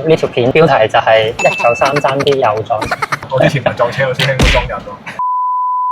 呢條片標題就係193爭啲有咗。我之前咪撞車，我先聽過裝人咯。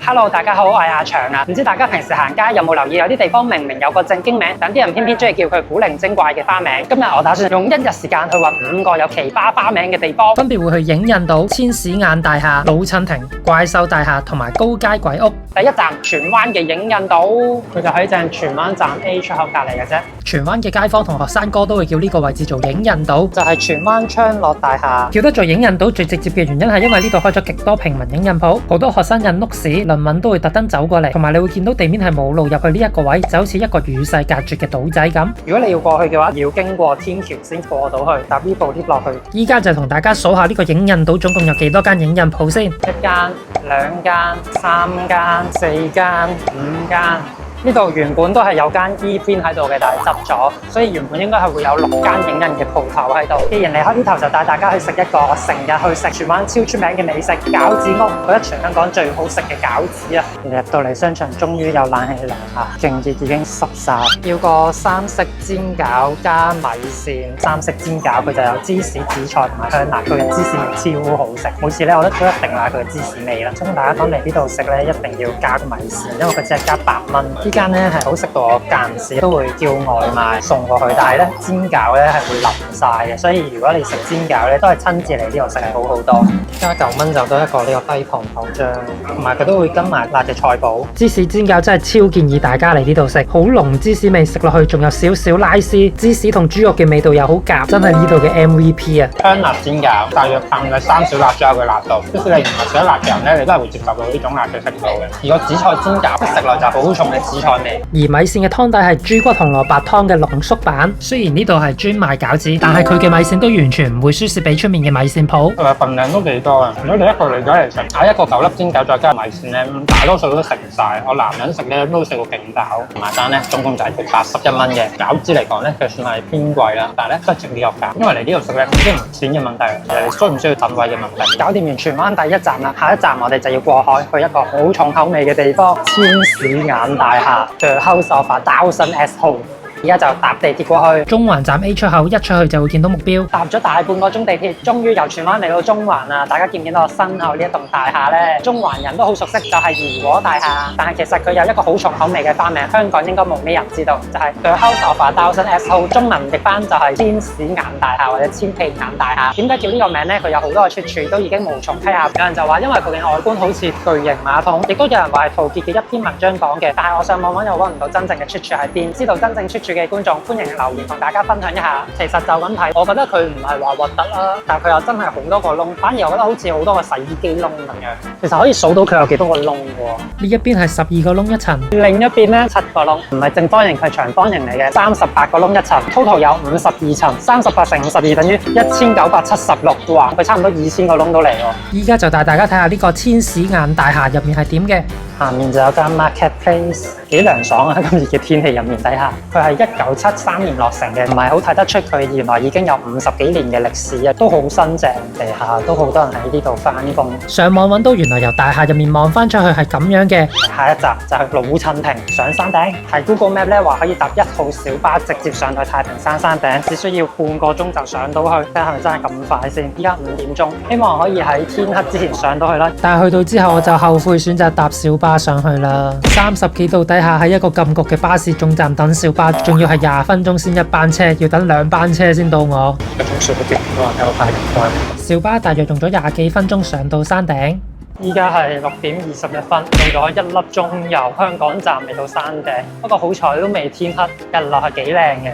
Hello， 大家好，我係阿長啊。唔知大家平時行街有冇留意有啲地方明明有個正經名，但啲人偏偏中意叫佢古靈精怪嘅花名。今日我打算用1日時間去揾5個有奇葩花名嘅地方，分別會去影印島、千使眼大廈、老襯亭、怪獸大廈同埋高街鬼屋。第一站荃灣嘅影印島，佢就喺正荃灣站 A 出口隔離嘅啫。荃灣嘅街坊同學生哥都會叫呢個位置做影印島，就係荃灣昌樂大廈。叫得做影印島最直接嘅原因係因為呢度開咗極多平民影印鋪，好多學生印碌屎、論文都會特登走過嚟，同埋你會見到地面係冇路入去呢一個位，就好似一個與世隔絕嘅島仔咁。如果你要過去嘅話，要經過天橋先過到去，搭呢部 lift 落去。依家就同大家數下呢個影印島總共有幾多間影印鋪先。1間、2間、3間、4間、5間。呢度原本都係有間 E 邊喺度嘅，但係執咗，所以原本應該係會有6間影印嘅鋪頭喺度。既然離開呢頭，就帶大家去食一個我成日去食荃灣超出名嘅美食餃子屋，覺得全香港最好食嘅餃子啊！入到嚟商場，終於有冷氣涼啦，勁熱已經濕晒。要個3色煎餃加米線，3色煎餃佢就有芝士、紫菜同埋香辣，佢嘅芝士味超好食。每次咧我都一定買佢嘅芝士味啦。想同大家講嚟呢度食咧，一定要加個米線，因為佢只係加8蚊。呢間咧係好食到我間時都會叫外賣送過去，但係咧煎餃咧係會淋晒嘅，所以如果你食煎餃咧都係親自嚟呢度食係好好多。加9蚊就多一個呢個低糖口醬，同埋佢都會跟埋辣嘅菜脯。芝士煎餃真係超建議大家嚟呢度食，好濃芝士味，食落去仲有少少拉絲，芝士同豬肉嘅味道又好夾，真係呢度嘅 MVP 啊！香辣煎餃大約淡嘅3小辣椒嘅辣度，即使你唔係食得辣嘅人咧，你都係會接受到呢種辣嘅程度嘅。而個紫菜煎餃一食落就好重嘅紫菜味。而米線嘅湯底係豬骨紅蘿蔔湯嘅濃縮版。雖然呢度係專賣餃子，但係佢嘅米線都完全唔會輸蝕俾出面嘅米線鋪。份量都幾多啊！如果你一個女仔嚟食，嗌一個9粒煎餃再加米線咧，大多數都食唔晒。我男人食咧都食到勁飽。埋單咧總共就係81蚊嘅餃子嚟講咧，就算係偏貴啦，但係咧都係值呢個價。因為嚟呢度食咧已經唔係錢嘅問題，係需唔需要等位嘅問題。搞掂完荃灣第一站啦，下一站我哋就要過海去一個好重口味嘅地方——千使眼大廈。The House of 1000 S Hole。而家就搭地鐵過去中環站 A 出口，一出去就會見到目標。搭咗大半個鐘地鐵，終於由荃灣嚟到中環啦！大家見唔見到我身後呢一棟大廈呢？中環人都好熟悉，就係怡和大廈。但係其實佢有一個好重口味嘅花名，香港應該冇咩人知道，就係 The House of 1000 S Hole。中文譯翻就係千使眼大廈或者千屁眼大廈。點解叫呢個名呢？佢有好多嘅出處，都已經無從稽考。有人就話因為佢嘅外觀好似巨型馬桶，亦都有人話係陶傑嘅一篇文章講嘅。但係我上網揾又揾唔到真正嘅出處喺邊。知道真正出處嘅觀眾歡迎留言同大家分享一下。其實就咁睇，我覺得佢唔係話核突啦，但係佢又真係好多個窿，反而我覺得好似好多個洗衣機窿咁樣。其實可以數到佢有幾多個窿喎。呢一邊係12個窿一層，另一邊咧7個窿，唔係正方形，佢係長方形嚟嘅，38個窿一層 ，total 有52層，38乘52等於1976。哇，佢差唔多2000個窿都嚟喎。依家就帶大家睇下呢個千使眼大廈入面係點嘅。下面就有間 marketplace， 幾涼爽啊！咁熱嘅天氣入面底下，佢係1973年落成嘅，唔係好睇得出佢原來已經有50幾年嘅歷史啊，都好新淨，地下都好多人喺呢度返工。上網揾到原來由大廈入面望返出去係咁樣嘅。下一集就係老襯亭上山頂，係 Google Map 咧話可以搭1號小巴直接上去太平山山頂，只需要半個鐘就上到去。睇下係咪真係咁快先？依家5點鐘，希望可以喺天黑之前上到去啦。但係去到之後我就後悔選擇搭小巴上去啦。30幾度底下喺一個咁焗嘅巴士總站等小巴，仲要係20分鐘先一班車，要等2班車先到我。一種水都極唔到，有快入小巴大約用咗20幾分鐘上到山頂。依家係6點21分，用咗1粒鐘由香港站嚟到山頂。不過好彩都未天黑，日落係幾靚嘅。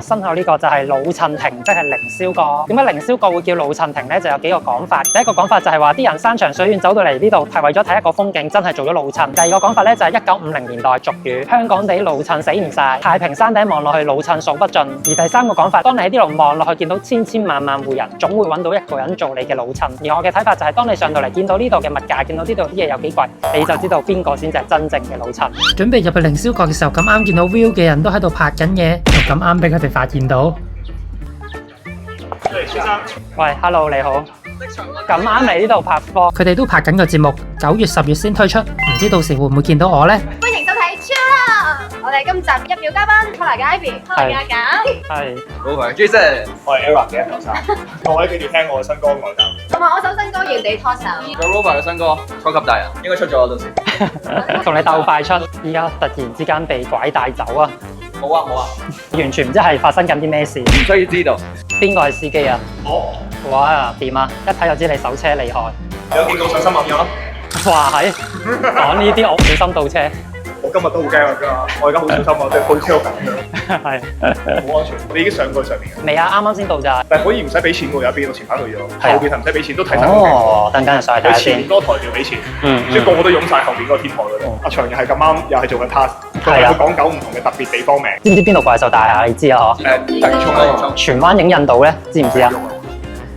身後呢個就係老襯亭，即係凌霄閣。點解凌霄閣會叫老襯亭呢？就有幾個講法。第一個講法就係話啲人山長水遠走到嚟呢度係為咗睇一個風景，真係做咗老襯。第二個講法呢，就係1950年代俗語，香港地老襯死唔晒，太平山頂望落去老襯數不盡。而第三個講法，當你喺呢度望落去見到千千萬萬戶人，總會揾到一個人做你嘅老襯。而我嘅睇法就係，當你上到嚟見到呢度嘅物價，見到呢度啲嘢有幾貴，你就知道邊個先至係真正嘅老襯。準備入去凌霄閣嘅時候，咁啱見到 view 嘅人都喺度拍緊嘢，就咁啱俾佢哋發現到。喂 ，Hello， 你好。咁啱嚟呢度拍科，佢哋都拍緊個節目，9月、10月先推出，唔知到時會唔會見到我呢？歡迎收睇超，我哋哋今集一秒嘉賓，拖嚟嘅 Ivy，拖嚟嘅阿簡，係老朋友 Jason，我係 Era 嘅193，各位記住聽我嘅新歌《愛豆》，同埋我首新歌《原地拖手》。有 Robert 嘅新歌《超級大人》應該出咗到時。同你鬥快出，依家突然之間被拐帶走啊！冇啊冇啊，完全唔知係發生緊啲咩事。唔需要知道。邊個係司機啊？我哇，掂啊！一睇就知你手車厲害。有見到上新聞咯。哇係，講呢啲我唔小心倒車。我今日都好驚啊！我而家好小心啊，即係開車咁樣，係好安全。你已經上過上面嘅？未啊，啱啱先到咋。但係可以唔使俾錢喎，有邊我前排去咗，係啊後邊係唔使俾錢，都睇晒風景。哦，等緊上去睇佢下先。前多台要俾錢，嗯即係個個都湧晒後邊嗰個天台嗰度。阿長又係咁啱，又係做緊 task，佢係啊係講9唔同嘅特別地方名。知唔知邊度怪獸大廈？你知啊嗬？突然衝啊！荃灣影印道咧，知唔知啊？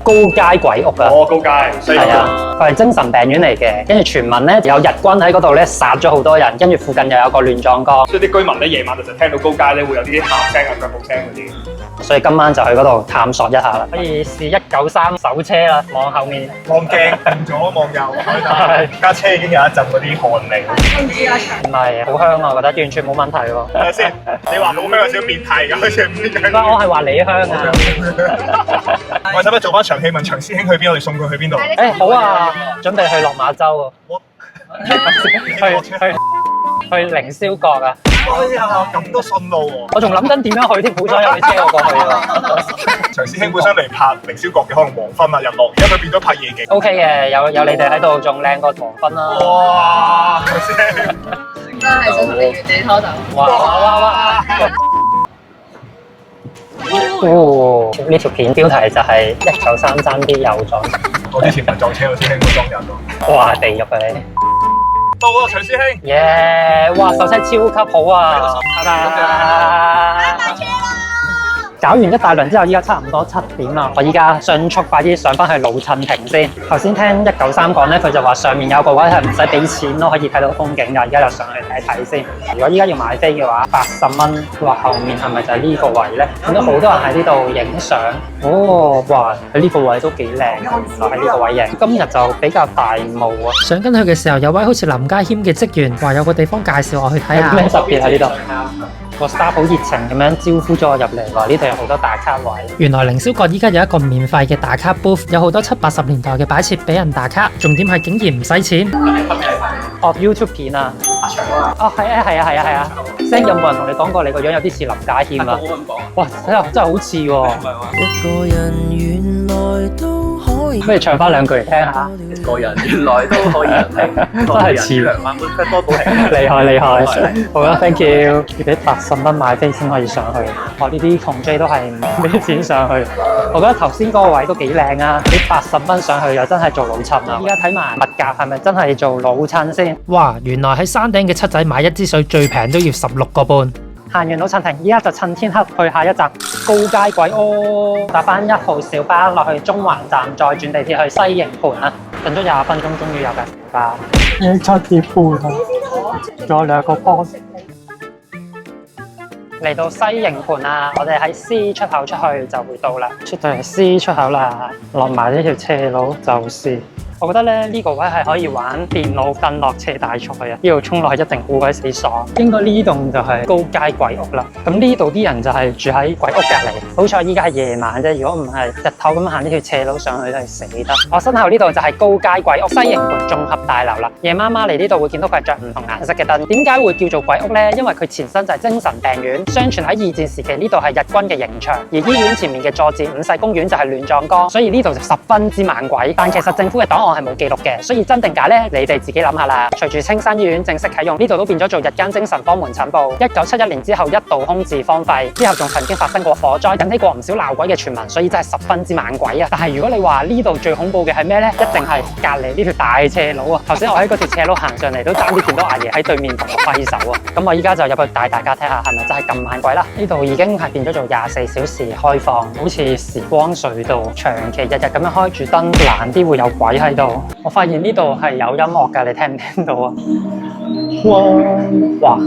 高街鬼屋啊！哦，高街，西係啊，佢係精神病院嚟嘅，跟住傳聞咧有日軍喺嗰度咧殺咗好多人，跟住附近又有個亂葬崗，所以啲居民咧夜晚就聽到高街咧會有啲喊聲啊、腳步聲嗰啲。所以今晚就去嗰度探索一下啦。可以試193手車啦，望後面。望鏡定咗望右，架車已經有一陣嗰啲汗味。唔係好香啊，我覺得完全冇問題喎。睇下先，你話好香有少少變態㗎，好似唔知點解。我係話你香啊。我使唔使做翻場戲問長師兄去邊，我哋送佢去邊度？誒好啊，準備去落馬洲我喎，去凌霄閣啊！哎呀，咁都順路喎！我仲諗緊點樣去添，好彩有你車我過去喎。長師兄本身嚟拍凌霄閣嘅，可能黃昏啊、日落，而家佢變咗拍夜景。 OK 嘅，有你哋喺度仲靚過黃昏啦。哇！長師兄，真係想同你原地拖手。哇！哦，呢條片標題就係193爭啲有咗。我之前咪撞車個師兄都裝人咯。哇！地獄啊你！到啦，長師兄。耶！哇！手車超級好啊！拜拜。搞完一大輪之後，依家差唔多7點啦。我依家迅速快啲上翻去老襯亭先。頭先聽193講咧，佢就話上面有個位係唔使俾錢咯，可以睇到風景㗎。而家就上去睇睇先。如果依家要買飛嘅話，80蚊。哇！後面係咪就係呢個位咧？見到好多人喺呢度影相。哦，哇！喺呢個位都幾靚，原來喺呢個位影。今日就比較大霧啊。上緊去嘅時候，有位好似林家謙嘅職員話有個地方介紹我去睇下。有咩特別喺呢度？個 staff 好熱情咁樣招呼咗我入嚟，話呢度有好多打卡位。原來凌霄閣依家有一個免費嘅打卡 booth，有好多70、80年代嘅擺設俾人打卡，重點係竟然唔使錢。哦 YouTube 片啊！哦係啊 ，Sam 有冇人同你講過你個樣有啲似林家謙啊？哇，真係好似喎！一個人原來都可以。不如唱翻兩句嚟聽下。一個人原來都可以人聽，真係似2萬蚊多到係。厲害！好啦 ，thank you。要俾80蚊買飛先可以上去。我呢啲窮 J 都係唔俾錢上去。我覺得頭先嗰個位都幾靚啊！俾80蚊上去又真係做老襯啊！依家睇埋物價係咪真係做老襯先？哇！原來喺山頂嘅七仔買一支水最平都要16個半。行完老襯亭，依家就趁天黑去下一站高街鬼屋，搭翻1號小巴落去中環站，再轉地鐵去西營盤啦。等咗20分鐘，終於有架小巴。7點半啦，仲有2個波。嚟到西營盤啦，我哋喺 C 出口出去就會到啦。出到嚟 C 出口啦，落埋呢條斜路就是。我覺得咧呢個位係可以玩電腦登落車大賽啊！呢度衝落去一定好鬼死爽。應該呢棟就係高街鬼屋啦。咁呢度啲人就係住喺鬼屋隔離。好彩依家係夜晚啫，如果唔係日頭咁行呢條斜路上去都係死得。我身後呢度就係高街鬼屋西營盤綜合大樓啦。夜媽媽嚟呢度會見到佢係着唔同顏色嘅燈。點解會叫做鬼屋呢？因為佢前身就係精神病院。相傳喺2戰時期呢度係日軍嘅刑場，而醫院前面嘅佐治五世公園就係亂葬崗，所以呢度就十分之猛鬼。但其實政府嘅檔案係冇記錄嘅，所以真定假呢？你哋自己諗下啦。隨住青山醫院正式啟用，呢度都變咗做日間精神科門診部。1971年之後一度空置荒廢，之後仲曾經發生過火災，引起過唔少鬧鬼嘅傳聞，所以真係十分之猛鬼啊！但係如果你話呢度最恐怖嘅係咩呢？一定係隔離呢條大斜路啊！頭先我喺嗰條斜路行上嚟，都爭啲見到阿爺喺對面同我揮手啊！咁我依家就入去帶大家睇下係咪真係咁猛鬼啦！呢度已經係變咗做24小時開放，好似時光隧道，長期日日咁樣開住燈，難啲會有鬼喺度。我發現呢度係有音樂㗎，你聽唔聽到啊？哇！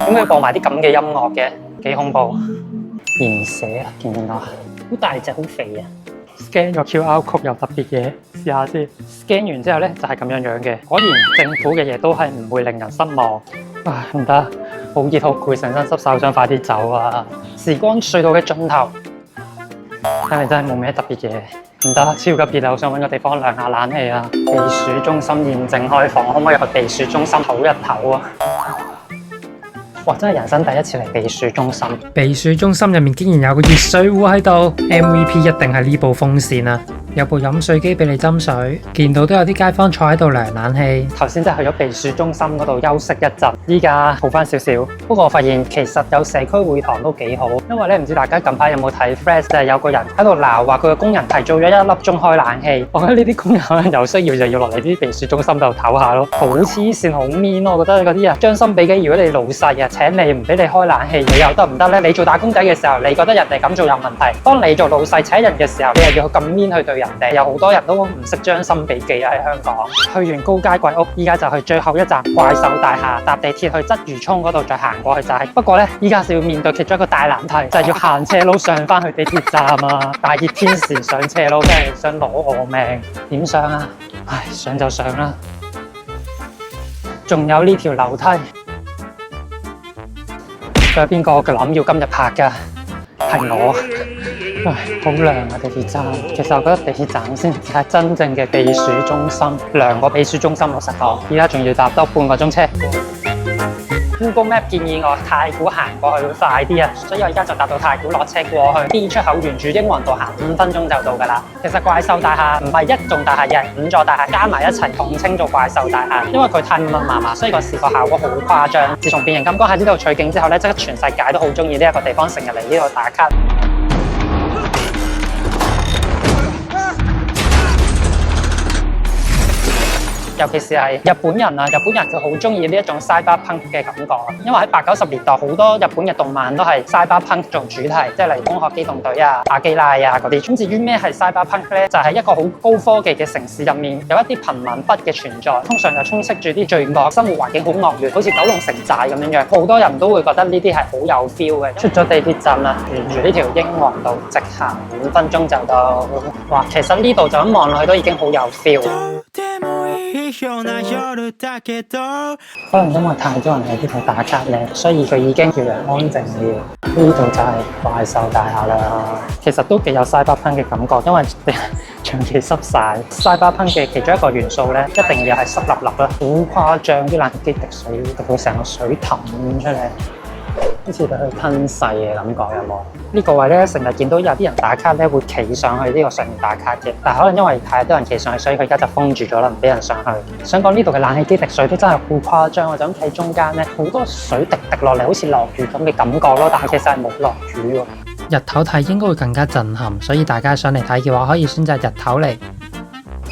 點解播埋啲咁嘅音樂嘅？幾恐怖！鹽蛇啊，見唔見到啊？好大隻，好肥啊！scan 個 QR code 有特別嘢，試下先。scan 完之後咧就係咁樣樣嘅。果然政府嘅嘢都係唔會令人失望。唉，唔得，好熱好攰，成身濕手，想快啲走啊！時光隧道嘅盡頭，睇嚟真係冇咩特別嘢。唔得，超級熱啊！我想揾個地方涼下冷氣啊！避暑中心現正開放，可唔可以去避暑中心唞一唞啊？哇！真係人生第一次嚟避暑中心。避暑中心入面竟然有個熱水壺喺度 ，MVP 一定係呢部風扇啊！有部飲水機俾你斟水，見到都有啲街坊坐喺度涼冷氣。頭先真係去咗避暑中心嗰度休息一陣，依家好翻少少。不過我發現其實有社區會堂都幾好，因為咧唔知大家近排有冇睇 Threads 就係有個人喺度鬧話佢嘅工人提早咗1粒鐘開冷氣。我覺得呢啲工人可能有需要就要落嚟啲避暑中心度唞下咯。好黐線，好 mean 咯！我覺得嗰啲人將心比己，如果你老細啊請你唔俾你開冷氣，你又得唔得咧？你做打工仔嘅時候，你覺得人哋咁做有問題；當你做老細請人嘅時候，你又要咁 mean去對人哋。有好多人都唔識將心比己啊！喺香港，去完高街鬼屋，依家就去最後一站怪獸大廈，搭地鐵去鰂魚涌嗰度再行過去就係。不過咧，依家就要面對其中一個大難題，就係要行斜路上翻去地鐵站啊！大熱天時上斜路，真係想攞我命。點上啊？唉，上就上啦。仲有呢條樓梯，仲有邊個嘅諗要今日拍㗎？係我。唉，好涼啊！地鐵站，其實我覺得地鐵站先係真正嘅避暑中心，涼過避暑中心老實講。而家仲要搭多半個鐘車。Google Map 建議我太古行過去會快啲啊，所以我而家就搭到太古落車過去 D 出口，沿住英皇道行5分鐘就到㗎啦。其實怪獸大廈唔係1棟大廈，而係5座大廈加埋一齊統稱做怪獸大廈，因為佢太密密麻麻，所以個視覺效果好誇張。自從變形金剛喺呢度取景之後咧，即係全世界都好中意呢一個地方，成日嚟呢度打卡。尤其是係日本人啊，日本人佢好中意呢一種 cyberpunk 嘅感覺，因為喺80、90年代好多日本嘅動漫都係 cyberpunk 做主題，即係例如《攻殼機動隊》啊、阿基拉啊嗰啲。咁至於咩係 cyberpunk 咧，就係一個好高科技嘅城市入面有一啲貧民窟嘅存在，通常就充斥住啲罪惡，生活環境好惡劣，好似九龍城寨咁樣樣。好多人都會覺得呢啲係好有 feel 嘅。出咗地鐵站啦，沿住呢條英皇道直行5分鐘就到。哇，其實呢度就咁望落去都已經好有 feel。可能因為太多人喺呢度打卡咧，所以佢已經叫人安靜啲。呢度就係怪獸大廈啦，其實都幾有 cyberpunk 嘅感覺，因為長期濕晒。cyberpunk 嘅其中一個元素咧，一定要係濕立立啦，好誇張，啲冷氣機滴水，滴到成個水凼出嚟。好似俾佢吞噬嘅感覺有冇？呢個位咧成日見到有啲人打卡咧會企上去呢個上面打卡嘅，但係可能因為太多人企上去，所以佢而家就封住咗啦，唔俾人上去。想講呢度嘅冷氣機滴水都真係好誇張，我就咁睇中間咧好多水滴滴落嚟，好似落雨咁嘅感覺咯，但係其實係冇落雨喎。日頭睇應該會更加震撼，所以大家上嚟睇嘅話，可以選擇日頭嚟。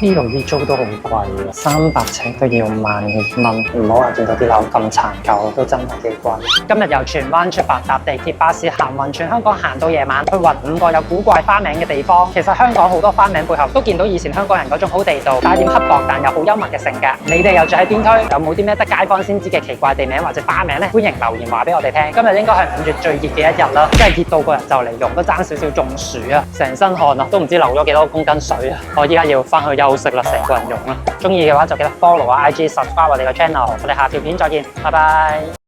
呢度啲租都好貴嘅，300尺都要12000蚊，唔好話見到啲樓咁殘舊，都真係幾貴。今日由荃灣出發，搭地鐵巴士行勻全香港，行到夜晚，去揾5個有古怪花名嘅地方。其實香港好多花名背後都見到以前香港人嗰種好地道、帶點刻薄但又好幽默嘅性格。你哋又住喺邊區？有冇啲咩得街坊先知嘅奇怪地名或者花名呢？歡迎留言話俾我哋聽。今日應該係5月最熱嘅一日啦，真係熱到個人就嚟溶，都爭少少中暑啊！成身汗啊，都唔知流咗幾多公斤水啊！我依家要翻去休息啦，成個人溶啦。中意嘅話就記得 follow 啊 IG subscribe 我哋個 channel。我哋下條片再見，拜拜。